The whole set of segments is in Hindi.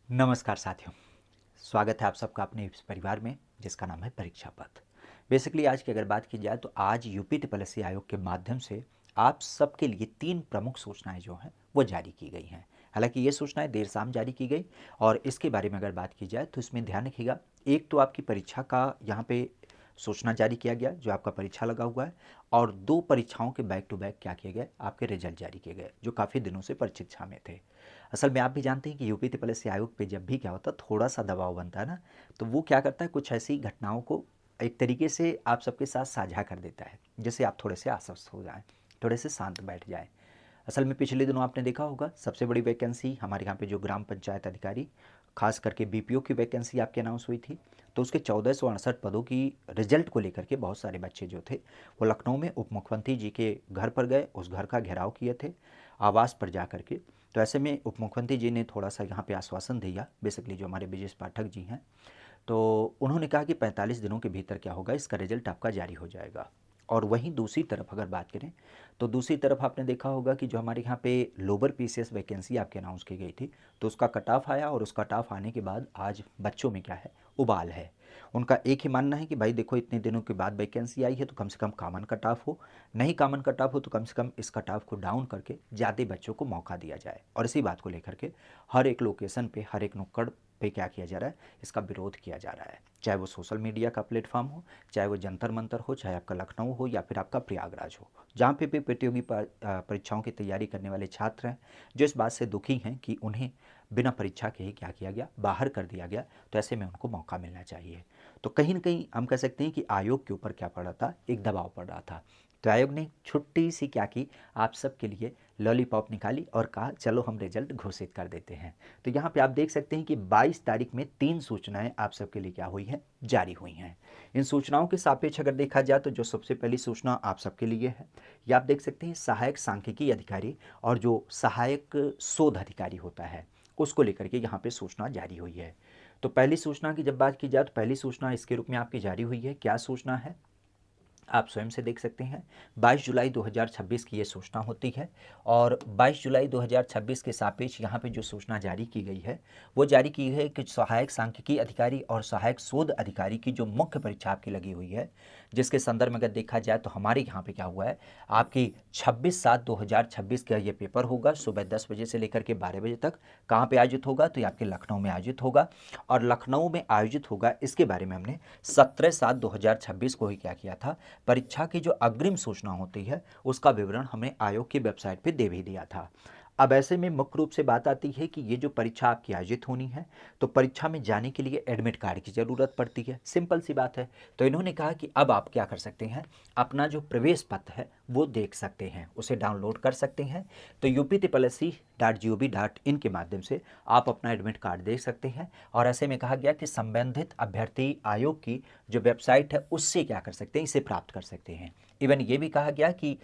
नमस्कार साथियों, स्वागत है आप सबका अपने इस परिवार में जिसका नाम है परीक्षा पथ। बेसिकली आज की अगर बात की जाए तो आज यूपी त्रिपल आयोग के माध्यम से आप सबके लिए 3 प्रमुख सूचनाएं जो हैं वो जारी की गई हैं। हालांकि ये सूचनाएं देर शाम जारी की गई और इसके बारे में अगर बात की जाए तो इसमें ध्यान रखिएगा। एक तो आपकी परीक्षा का यहाँ पे सूचना जारी किया गया जो आपका परीक्षा लगा हुआ है, और 2 परीक्षाओं के बैक टू बैक क्या किए गए, आपके रिजल्ट जारी किए गए जो काफ़ी दिनों से प्रतीक्षा में थे। असल में आप भी जानते हैं कि यूपी त्रिपल आयोग पे जब भी क्या होता है थोड़ा सा दबाव बनता है ना, तो वो क्या करता है कुछ ऐसी घटनाओं को एक तरीके से आप सबके साथ साझा कर देता है जिससे आप थोड़े से आश्वस्त हो जाएं, थोड़े से शांत बैठ जाएं। असल में पिछले दिनों आपने देखा होगा सबसे बड़ी वैकेंसी हमारे यहाँ पे जो ग्राम पंचायत अधिकारी, खास करके बीपीओ की वैकेंसी आपकी अनाउंस हुई थी। तो उसके 1468 पदों की रिजल्ट को लेकर के बहुत सारे बच्चे जो थे वो लखनऊ में उप मुख्यमंत्री जी के घर पर गए, उस घर का घेराव किए थे आवास पर जा करके। तो ऐसे में उप मुख्यमंत्री जी ने थोड़ा सा यहाँ पे आश्वासन दिया, बेसिकली जो हमारे ब्रजेश पाठक जी हैं, तो उन्होंने कहा कि 45 दिनों के भीतर क्या होगा, इसका रिजल्ट आपका जारी हो जाएगा। और वहीं दूसरी तरफ अगर बात करें तो दूसरी तरफ आपने देखा होगा कि जो हमारे यहाँ पे लोअर पीसीएस वैकेंसी आपकी अनाउंस की गई थी, तो उसका कट ऑफ आया और उस कट ऑफ आने के बाद आज बच्चों में क्या है, उबाल है। उनका एक ही मानना है कि भाई देखो इतने दिनों के बाद वैकेंसी आई है तो कम से कम कॉमन कट ऑफ हो, नहीं कॉमन कट ऑफ हो तो कम से कम इस कट ऑफ को डाउन करके ज़्यादा बच्चों को मौका दिया जाए। और इसी बात को लेकर के हर एक लोकेशन पे, हर एक नुक्कड़ पे क्या किया जा रहा है, इसका विरोध किया जा रहा है। चाहे वो सोशल मीडिया का प्लेटफॉर्म हो, चाहे वो जंतर मंतर हो, चाहे आपका लखनऊ हो या फिर आपका प्रयागराज हो, जहाँ पे भी प्रतियोगी परीक्षाओं की तैयारी करने वाले छात्र हैं जो इस बात से दुखी हैं कि उन्हें बिना परीक्षा के ही क्या किया गया, बाहर कर दिया गया, तो ऐसे में उनको मौका मिलना चाहिए। तो कहीं ना कहीं हम कह सकते हैं कि आयोग के ऊपर क्या पड़ रहा था, एक दबाव पड़ रहा था। तो आयोग ने छुट्टी सी क्या की, आप सबके लिए लॉलीपॉप निकाली और कहा चलो हम रिजल्ट घोषित कर देते हैं। तो यहाँ पे आप देख सकते हैं कि 22 तारीख में 3 सूचनाएं आप सबके लिए क्या हुई हैं, जारी हुई हैं। इन सूचनाओं के सापेक्ष अगर देखा जाए तो जो सबसे पहली सूचना आप सबके लिए है, ये आप देख सकते हैं सहायक सांख्यिकी अधिकारी और जो सहायक शोध अधिकारी होता है उसको लेकर के यहाँ पे सूचना जारी हुई है। तो पहली सूचना की जब बात की जाए तो पहली सूचना इसके रूप में आपकी जारी हुई है। क्या सूचना है आप स्वयं से देख सकते हैं। 22 जुलाई 2026 की ये सूचना होती है और 22 जुलाई 2026 के सापेक्ष यहाँ पे जो सूचना जारी की गई है वो जारी की है कि सहायक सांख्यिकी अधिकारी और सहायक शोध अधिकारी की जो मुख्य परीक्षा आपकी लगी हुई है, जिसके संदर्भ में अगर देखा जाए तो हमारे यहाँ पे क्या हुआ है, आपकी 26/7/2026 का ये पेपर होगा सुबह 10 बजे से लेकर के 12 बजे तक। कहाँ पे आयोजित होगा, तो ये आपके लखनऊ में आयोजित होगा। और लखनऊ में आयोजित होगा इसके बारे में हमने 17/7/2026 को ही क्या किया था, परीक्षा की जो अग्रिम सूचना होती है उसका विवरण हमें आयोग की वेबसाइट पे दे भी दिया था। अब ऐसे में मुख्य रूप से बात आती है कि ये जो परीक्षा आपकी आयोजित होनी है, तो परीक्षा में जाने के लिए एडमिट कार्ड की ज़रूरत पड़ती है, सिंपल सी बात है। तो इन्होंने कहा कि अब आप क्या कर सकते हैं, अपना जो प्रवेश पत्र है वो देख सकते हैं, उसे डाउनलोड कर सकते हैं। तो uptplsc.gov.in के माध्यम से आप अपना एडमिट कार्ड देख सकते हैं। और ऐसे में कहा गया कि संबंधित अभ्यर्थी आयोग की जो वेबसाइट है उससे क्या कर सकते हैं, इसे प्राप्त कर सकते हैं। इवन ये भी कहा गया कि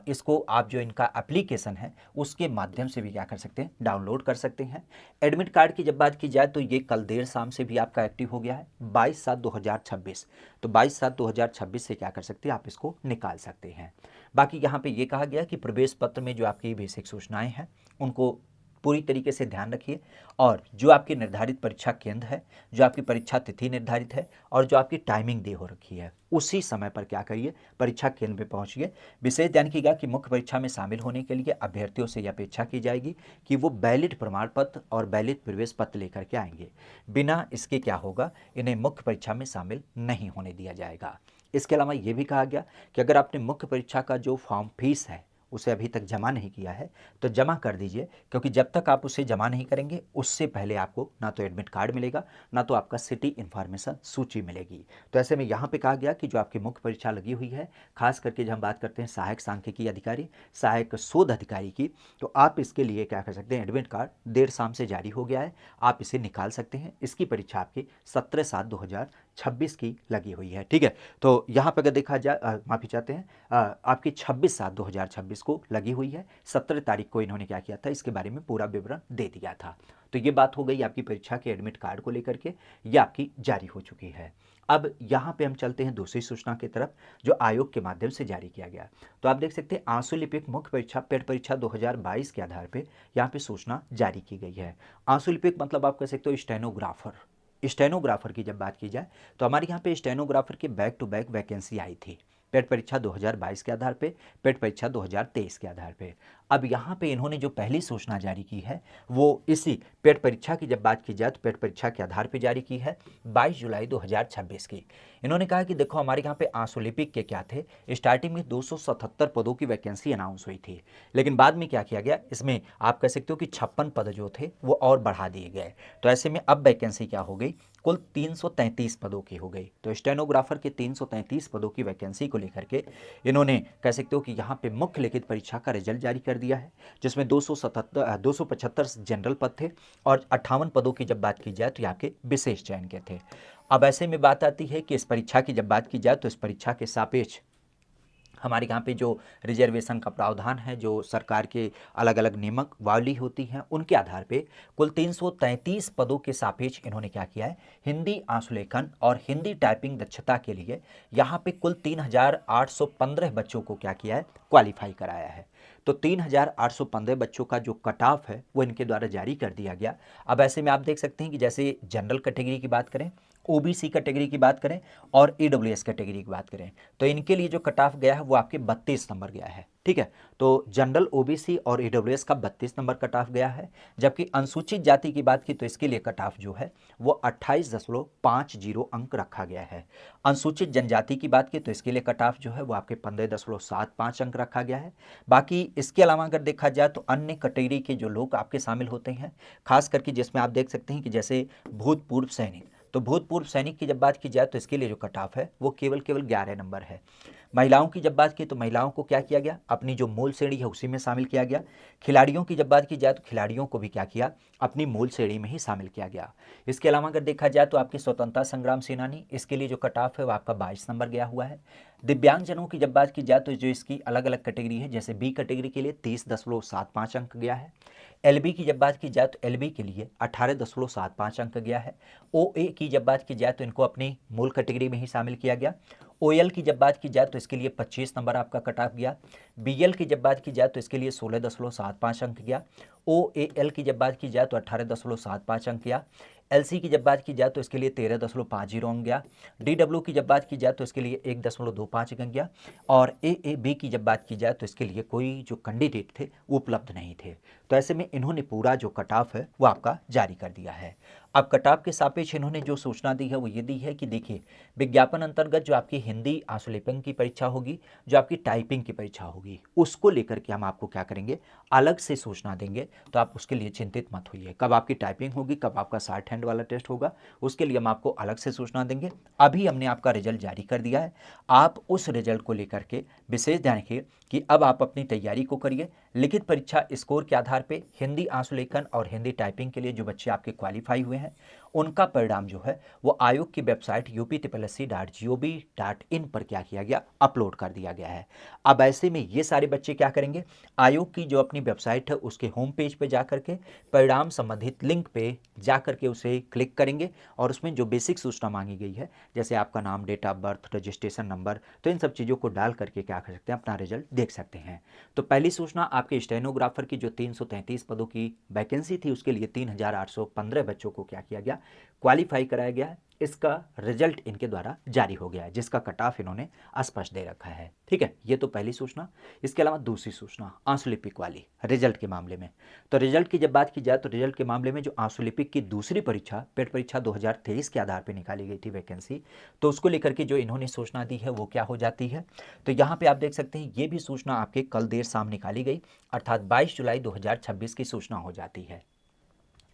इसको आप जो इनका एप्लीकेशन है उसके माध्यम से भी क्या कर सकते हैं, डाउनलोड कर सकते हैं। एडमिट कार्ड की जब बात की जाए तो ये कल देर शाम से भी आपका एक्टिव हो गया है 22/7/2026। तो 22/7/2026 से क्या कर सकते हैं, आप इसको निकाल सकते हैं। बाकी यहाँ पे ये कहा गया कि प्रवेश पत्र में जो आपकी बेसिक सूचनाएं हैं उनको पूरी तरीके से ध्यान रखिए, और जो आपकी निर्धारित परीक्षा केंद्र है, जो आपकी परीक्षा तिथि निर्धारित है और जो आपकी टाइमिंग दे हो रखी है उसी समय पर क्या करिए, परीक्षा केंद्र पे पहुंचिए। विशेष ध्यान रखिएगा कि मुख्य परीक्षा में शामिल होने के लिए अभ्यर्थियों से यह अपेक्षा की जाएगी कि वो वैलिड प्रमाण पत्र और वैलिड प्रवेश पत्र लेकर के आएंगे। बिना इसके क्या होगा, इन्हें मुख्य परीक्षा में शामिल नहीं होने दिया जाएगा। इसके अलावा ये भी कहा गया कि अगर आपने मुख्य परीक्षा का जो फॉर्म फीस है उसे अभी तक जमा नहीं किया है तो जमा कर दीजिए, क्योंकि जब तक आप उसे जमा नहीं करेंगे उससे पहले आपको ना तो एडमिट कार्ड मिलेगा, ना तो आपका सिटी इन्फॉर्मेशन सूची मिलेगी। तो ऐसे में यहाँ पे कहा गया कि जो आपकी मुख्य परीक्षा लगी हुई है, खास करके जब हम बात करते हैं सहायक सांख्यिकी अधिकारी, सहायक शोध अधिकारी की, तो आप इसके लिए क्या कर सकते हैं, एडमिट कार्ड देर शाम से जारी हो गया है, आप इसे निकाल सकते हैं। इसकी परीक्षा आपकी 17/7/2026 2026 की लगी हुई है। ठीक है, तो यहाँ पे अगर देखा जाए, माफ़ी चाहते हैं, आपकी 26/7/2026 को लगी हुई है। 17 तारीख को इन्होंने क्या किया था, इसके बारे में पूरा विवरण दे दिया था। तो ये बात हो गई आपकी परीक्षा के एडमिट कार्ड को लेकर के, ये आपकी जारी हो चुकी है। अब यहाँ पे हम चलते हैं दूसरी सूचना की तरफ, जो आयोग के माध्यम से जारी किया गया। तो आप देख सकते हैं आंसू लिपिक मुख्य परीक्षा पेट परीक्षा 2022 के आधार पे यहाँ पे सूचना जारी की गई है। आंसू लिपिक मतलब आप कह सकते हो स्टेनोग्राफर। स्टेनोग्राफर की जब बात की जाए तो हमारे यहाँ पे स्टेनोग्राफर की बैक टू बैक वैकेंसी आई थी, पेट परीक्षा 2022 के आधार पे, पेट परीक्षा 2023 के आधार पे। अब यहाँ पे इन्होंने जो पहली सूचना जारी की है वो इसी पेट परीक्षा की जब बात की जाए तो पेट परीक्षा के आधार पे जारी की है 22 जुलाई 2026 की। इन्होंने कहा कि देखो हमारे यहाँ पे आंसू लिपिक के क्या थे, स्टार्टिंग में 277 पदों की वैकेंसी अनाउंस हुई थी, लेकिन बाद में क्या किया गया, इसमें आप कह सकते हो कि 56 पद जो थे वो और बढ़ा दिए गए। तो ऐसे में अब वैकेंसी क्या हो गई, कुल 333 पदों की हो गई। तो स्टेनोग्राफर के 333 पदों की वैकेंसी को लेकर के इन्होंने कह सकते हो कि यहाँ पे मुख्य लिखित परीक्षा का रिजल्ट जारी कर दिया है, जिसमें 275 जनरल पद थे और 58 पदों की जब बात की जाए तो यहाँ के विशेष चयन के थे। अब ऐसे में बात आती है कि इस परीक्षा की जब बात की जाए तो इस परीक्षा के सापेक्ष हमारे यहाँ पे जो रिजर्वेशन का प्रावधान है, जो सरकार के अलग अलग नियमावली होती हैं, उनके आधार पे कुल 333 पदों के सापेक्ष इन्होंने क्या किया है, हिंदी आंसुलेखन और हिंदी टाइपिंग दक्षता के लिए यहाँ पे कुल 3815 बच्चों को क्या किया है, क्वालिफाई कराया है। तो 3815 बच्चों का जो कट ऑफ है वो इनके द्वारा जारी कर दिया गया। अब ऐसे में आप देख सकते हैं कि जैसे जनरल कैटेगरी की बात करें, ओबीसी कैटेगरी की बात करें और ईडब्ल्यूएस कैटेगरी की बात करें, तो इनके लिए जो कट ऑफ गया है वो आपके 32 नंबर गया है। ठीक है, तो जनरल, ओबीसी और ईडब्ल्यूएस का 32 नंबर कट ऑफ गया है, जबकि अनुसूचित जाति की बात की तो इसके लिए कट ऑफ जो है वो 28.50 अंक रखा गया है। अनुसूचित जनजाति की बात की तो इसके लिए कट ऑफ जो है वो आपके 15.75 अंक रखा गया है। बाकी इसके अलावा अगर देखा जाए तो अन्य कैटेगरी के जो लोग आपके शामिल होते हैं, खास करके जिसमें आप देख सकते हैं कि जैसे भूतपूर्व सैनिक, तो भूतपूर्व सैनिक की जब बात की जाए तो इसके लिए जो कट ऑफ है वो केवल 11 नंबर है। महिलाओं की जब बात की तो महिलाओं को क्या किया गया, अपनी जो मूल श्रेणी है उसी में शामिल किया गया। खिलाड़ियों की जब बात की जाए तो खिलाड़ियों को भी क्या किया, अपनी मूल श्रेणी में ही शामिल किया गया। इसके अलावा अगर देखा जाए तो आपके स्वतंत्रता संग्राम सेनानी, इसके लिए जो कट ऑफ है वो आपका 22 नंबर गया हुआ है। दिव्यांगजनों की जब बात की जाए तो जो इसकी अलग अलग कैटेगरी है, जैसे बी कैटेगरी के लिए 30.75 अंक गया है। एलबी की जब बात की जाए तो एलबी के लिए 18.75 अंक गया है। ओए की जब बात की जाए तो इनको अपनी मूल कैटेगरी में ही शामिल किया गया। ओएल की जब बात की जाए तो इसके लिए 25 नंबर आपका कट ऑफ गया। बीएल की जब बात की जाए तो इसके लिए 16.75 अंक गया। ओएएल की जब बात की जाए तो 18.75 अंक गया। एलसी की जब बात की जाए तो इसके लिए 13.50 अंक गया। डीडब्ल्यू की जब बात की जाए तो इसके लिए 1.25 अंक गया। और एएबी की जब बात की जाए तो इसके लिए कोई जो कैंडिडेट थे वो उपलब्ध नहीं थे। तो ऐसे में इन्होंने पूरा जो कट ऑफ है वो आपका जारी कर दिया है। अब कट ऑफ के सापेक्ष इन्होंने जो सूचना दी है वो ये दी है कि देखिए, विज्ञापन अंतर्गत जो आपकी हिंदी आंसुलेखन की परीक्षा होगी, जो आपकी टाइपिंग की परीक्षा होगी, उसको लेकर के हम आपको क्या करेंगे, अलग से सूचना देंगे। तो आप उसके लिए चिंतित मत होइए, कब आपकी टाइपिंग होगी, कब आपका शॉर्ट हैंड वाला टेस्ट होगा, उसके लिए हम आपको अलग से सूचना देंगे। अभी हमने आपका रिजल्ट जारी कर दिया है, आप उस रिजल्ट को लेकर के विशेष ध्यान रखिए कि अब आप अपनी तैयारी को करिए। लिखित परीक्षा स्कोर के आधार पे हिंदी आंसुलेखन और हिंदी टाइपिंग के लिए जो बच्चे आपके क्वालिफाई हुए हैं, उनका परिणाम जो है वो आयोग की वेबसाइट upsc.gov.in पर क्या किया गया, अपलोड कर दिया गया है। अब ऐसे में ये सारे बच्चे क्या करेंगे, आयोग की जो अपनी वेबसाइट है उसके होम पेज पे जा करके परिणाम संबंधित लिंक पे जा करके उसे क्लिक करेंगे और उसमें जो बेसिक सूचना मांगी गई है, जैसे आपका नाम, date of birth, registration number, तो इन सब चीज़ों को डाल करके क्या कर सकते हैं, अपना रिजल्ट देख सकते हैं। तो पहली सूचना आपके स्टेनोग्राफर की जो 333 पदों की वैकेंसी थी उसके लिए 3815 बच्चों को क्या किया गया, क्वालिफाई कराया गया है। इसका रिजल्ट इनके द्वारा जारी हो गया है, जिसका कट ऑफ इन्होंने स्पष्ट दे रखा है। ठीक है, ये तो पहली सूचना। इसके अलावा दूसरी सूचना आंसुलिपिक वाली रिजल्ट के मामले में, तो रिजल्ट की जब बात की जाए तो रिजल्ट के मामले में जो आंसुलिपिक की दूसरी परीक्षा पेट परीक्षा 2023 के आधार पर निकाली गई थी वैकेंसी, तो उसको लेकर के जो इन्होंने सूचना दी है वो क्या हो जाती है। तो यहाँ पे आप देख सकते हैं ये भी सूचना आपके कल देर शाम निकाली गई, अर्थात 22 जुलाई 2026 की सूचना हो जाती है।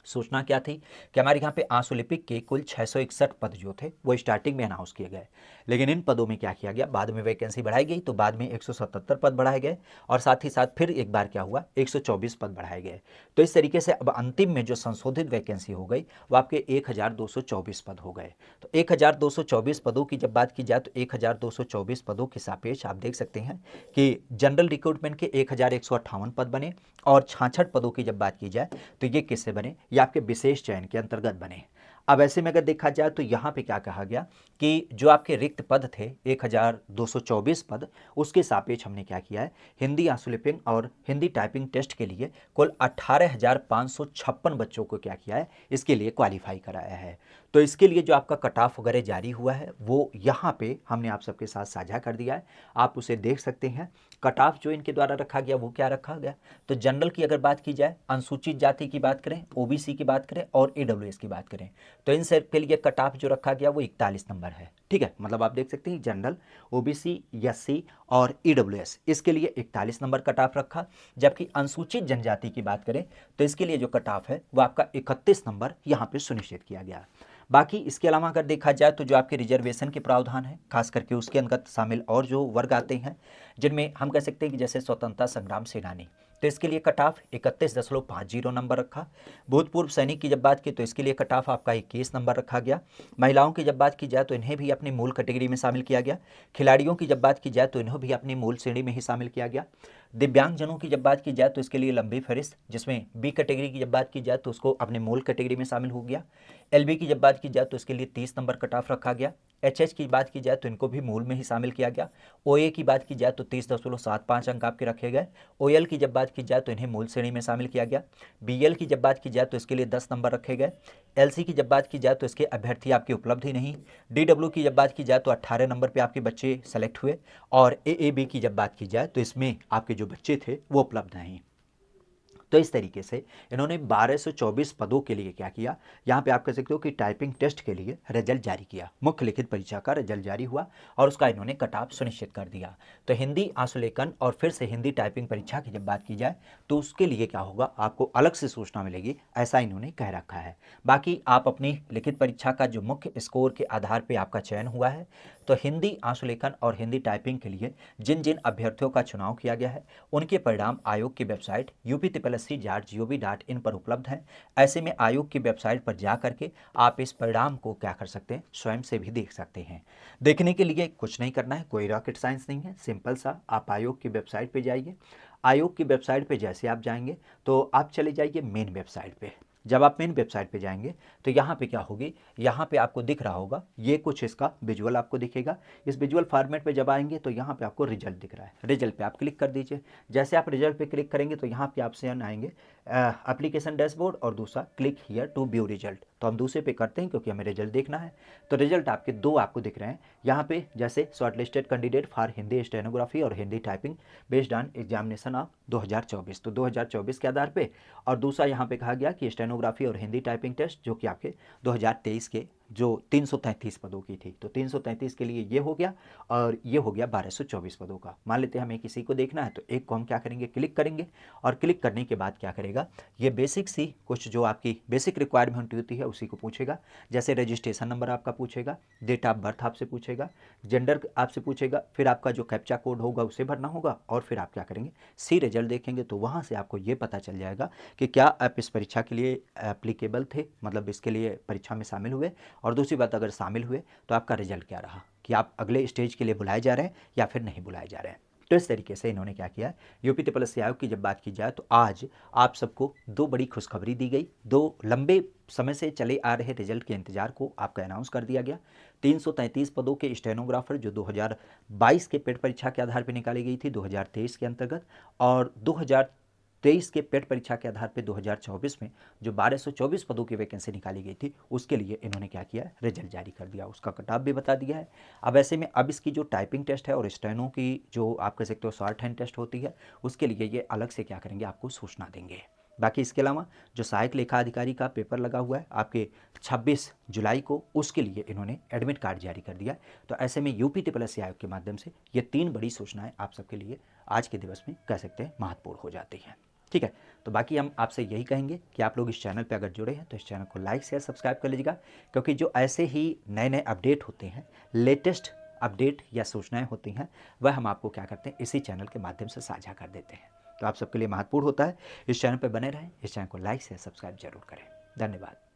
सूचना क्या थी कि हमारे यहाँ पे आंसू के कुल 661 पद जो थे वो स्टार्टिंग में अनाउंस किए गए, लेकिन इन पदों में क्या किया गया, बाद में वैकेंसी बढ़ाई गई तो बाद में 177 पद बढ़ाए गए और साथ ही साथ फिर एक बार क्या हुआ 124 पद बढ़ाए गए। तो इस तरीके से अब अंतिम में जो संशोधित वैकेंसी हो गई वो आपके 1224 पद हो गए। तो 1224 पदों की जब बात की जाए तो 1224 पदों के सापेक्ष आप देख सकते हैं कि जनरल रिक्रूटमेंट के 1158 पद बने और 66 पदों की जब बात की जाए तो ये किससे बने, ये आपके विशेष चयन के अंतर्गत बने। अब ऐसे में अगर देखा जाए तो यहाँ पे क्या कहा गया कि जो आपके रिक्त पद थे 1224 पद, उसके सापेक्ष हमने क्या किया है, हिंदी आंसू और हिंदी टाइपिंग टेस्ट के लिए कुल 18,556 बच्चों को क्या किया है, इसके लिए क्वालिफाई कराया है। तो इसके लिए जो आपका कट ऑफ वगैरह जारी हुआ है वो यहाँ पे हमने आप सबके साथ साझा कर दिया है, आप उसे देख सकते हैं। कट ऑफ जो इनके द्वारा रखा गया वो क्या रखा गया, तो जनरल की अगर बात की जाए, अनुसूचित जाति की बात करें, ओबीसी की बात करें और ईडब्ल्यूएस की बात करें, तो इन सब के लिए कट ऑफ जो रखा गया वो 41 नंबर है। ठीक है, मतलब आप देख सकते हैं जनरल, ओबीसी, एससी और ईडब्ल्यूएस इसके लिए 41 नंबर कट ऑफ रखा, जबकि अनुसूचित जनजाति की बात करें तो इसके लिए जो कट ऑफ है वो आपका 31 नंबर यहाँ पे सुनिश्चित किया गया। बाकी इसके अलावा अगर देखा जाए तो जो आपके रिजर्वेशन के प्रावधान है खास करके उसके अंतर्गत शामिल और जो वर्ग आते हैं जिनमें हम कह सकते हैं कि जैसे स्वतंत्रता संग्राम सेनानी, तो इसके लिए कट ऑफ 31.50 नंबर रखा। भूतपूर्व सैनिक की जब बात की तो इसके लिए कट ऑफ आपका 21 नंबर रखा गया। महिलाओं की जब बात की जाए तो इन्हें भी अपनी मूल कैटेगरी में शामिल किया गया। खिलाड़ियों की जब बात की जाए तो इन्हें भी अपनी मूल श्रेणी में ही शामिल किया गया। दिव्यांगजनों की जब बात की जाए तो इसके लिए लंबी फहरिस्त, जिसमें बी कैटेगरी की जब बात की जाए तो उसको अपने मूल कैटेगरी में शामिल हो गया। एलबी की जब बात की जाए तो इसके लिए 30 नंबर कट ऑफ रखा गया। एचएच की बात की जाए तो इनको भी मूल में ही शामिल किया गया। ओए की बात की जाए तो 30.75 अंक आपके रखे गए। ओएल की जब बात की जाए तो इन्हें मूल श्रेणी में शामिल किया गया। बीएल की जब बात की जाए तो इसके लिए 10 नंबर रखे गए। एलसी की जब बात की जाए तो इसके अभ्यर्थी आपकी उपलब्ध ही नहीं। डीडब्ल्यू की जब बात की जाए तो 18 नंबर पे आपके बच्चे सेलेक्ट हुए और एएबी की जब बात की जाए तो इसमें आपके जो बच्चे थे वो उपलब्ध नहीं। तो इस तरीके से इन्होंने 1224 पदों के लिए क्या किया, यहाँ पे आप कह सकते हो कि टाइपिंग टेस्ट के लिए रिजल्ट जारी किया, मुख्य लिखित परीक्षा का रिजल्ट जारी हुआ और उसका इन्होंने कट ऑफ सुनिश्चित कर दिया। तो हिंदी आंसुलेखन और फिर से हिंदी टाइपिंग परीक्षा की जब बात की जाए तो उसके लिए क्या होगा, आपको अलग से सूचना मिलेगी, ऐसा इन्होंने कह रखा है। बाकी आप अपनी लिखित परीक्षा का जो मुख्य स्कोर के आधार पर आपका चयन हुआ है, तो हिंदी आंसुलेखन और हिंदी टाइपिंग के लिए जिन जिन अभ्यर्थियों का चुनाव किया गया है उनके परिणाम आयोग की वेबसाइट uptplsc.gov.in पर उपलब्ध हैं। ऐसे में आयोग की वेबसाइट पर जा करके आप इस परिणाम को क्या कर सकते हैं, स्वयं से भी देख सकते हैं। देखने के लिए कुछ नहीं करना है, कोई रॉकेट साइंस नहीं है, सिंपल सा आप आयोग की वेबसाइट पर जाइए। आयोग की वेबसाइट पे जैसे आप जाएंगे तो आप चले जाइए मेन वेबसाइट पे। जब आप मेन वेबसाइट पे जाएंगे तो यहाँ पे क्या होगी, यहाँ पे आपको दिख रहा होगा ये कुछ इसका विजुअल आपको दिखेगा। इस विजुअल फॉर्मेट पे जब आएंगे तो यहाँ पे आपको रिजल्ट दिख रहा है, रिजल्ट पे आप क्लिक कर दीजिए। जैसे आप रिजल्ट पे क्लिक करेंगे तो यहाँ पे ऑप्शन आएंगे एप्लीकेशन डैशबोर्ड और दूसरा click here to view result. तो हम दूसरे पे करते हैं क्योंकि हमें रिजल्ट देखना है। तो रिजल्ट आपके दो आपको दिख रहे हैं यहाँ पे, जैसे shortlisted candidate for Hindi stenography और Hindi typing based on examination of 2024, तो 2024 के आधार पे। और दूसरा यहाँ पे कहा गया कि स्टेनोग्राफी और हिंदी टाइपिंग टेस्ट जो कि आपके 2023 के जो 333 पदों की थी, तो 333 के लिए ये हो गया और ये हो गया 1224 पदों का। मान लेते हैं हमें किसी को देखना है तो एक को हम क्या करेंगे, क्लिक करेंगे और क्लिक करने के बाद क्या करेगा, ये बेसिक सी कुछ जो आपकी बेसिक रिक्वायरमेंट होती है उसी को पूछेगा। जैसे रजिस्ट्रेशन नंबर आपका पूछेगा, डेट ऑफ बर्थ आपसे पूछेगा, जेंडर आपसे पूछेगा, फिर आपका जो कैप्चा कोड होगा उसे भरना होगा और फिर आप क्या करेंगे, सी रिजल्ट देखेंगे। तो वहाँ से आपको ये पता चल जाएगा कि क्या आप इस परीक्षा के लिए एप्लीकेबल थे, मतलब इसके लिए परीक्षा में शामिल हुए, और दूसरी बात अगर शामिल हुए तो आपका रिजल्ट क्या रहा, कि आप अगले स्टेज के लिए बुलाए जा रहे हैं या फिर नहीं बुलाए जा रहे हैं। तो इस तरीके से इन्होंने क्या किया, यूपीटीपीएससी आयोग की जब बात की जाए तो आज आप सबको दो बड़ी खुशखबरी दी गई। दो लंबे समय से चले आ रहे रिजल्ट के इंतजार को आपका अनाउंस कर दिया गया। 333 पदों के स्टेनोग्राफर जो 2022 के पेड परीक्षा के आधार पर निकाली गई थी 2023 के अंतर्गत, और 2023 के पेड परीक्षा के आधार पर 2024 में जो 1224 पदों की वैकेंसी निकाली गई थी उसके लिए इन्होंने क्या किया, रिजल्ट जारी कर दिया, उसका कट ऑफ भी बता दिया है। अब ऐसे में अब इसकी जो टाइपिंग टेस्ट है और स्टेनो की जो आप कह सकते हो शॉर्ट हैंड टेस्ट होती है उसके लिए ये अलग से क्या करेंगे, आपको सूचना देंगे। बाकी इसके अलावा जो सहायक लेखा अधिकारी का पेपर लगा हुआ है आपके 26 जुलाई को, उसके लिए इन्होंने एडमिट कार्ड जारी कर दिया। तो ऐसे में यूपीटीपीएससी आयोग के माध्यम से ये तीन बड़ी सूचनाएं आप सबके लिए आज के दिवस में कह सकते हैं महत्वपूर्ण हो जाती हैं। ठीक है। तो बाकी हम आपसे यही कहेंगे कि आप लोग इस चैनल पे अगर जुड़े हैं तो इस चैनल को लाइक शेयर सब्सक्राइब कर लीजिएगा, क्योंकि जो ऐसे ही नए नए अपडेट होते हैं, लेटेस्ट अपडेट या सूचनाएं होती हैं, वह हम आपको क्या करते हैं इसी चैनल के माध्यम से साझा कर देते हैं। तो आप सबके लिए महत्वपूर्ण होता है इस चैनल पर बने रहें, इस चैनल को लाइक शेयर सब्सक्राइब जरूर करें। धन्यवाद।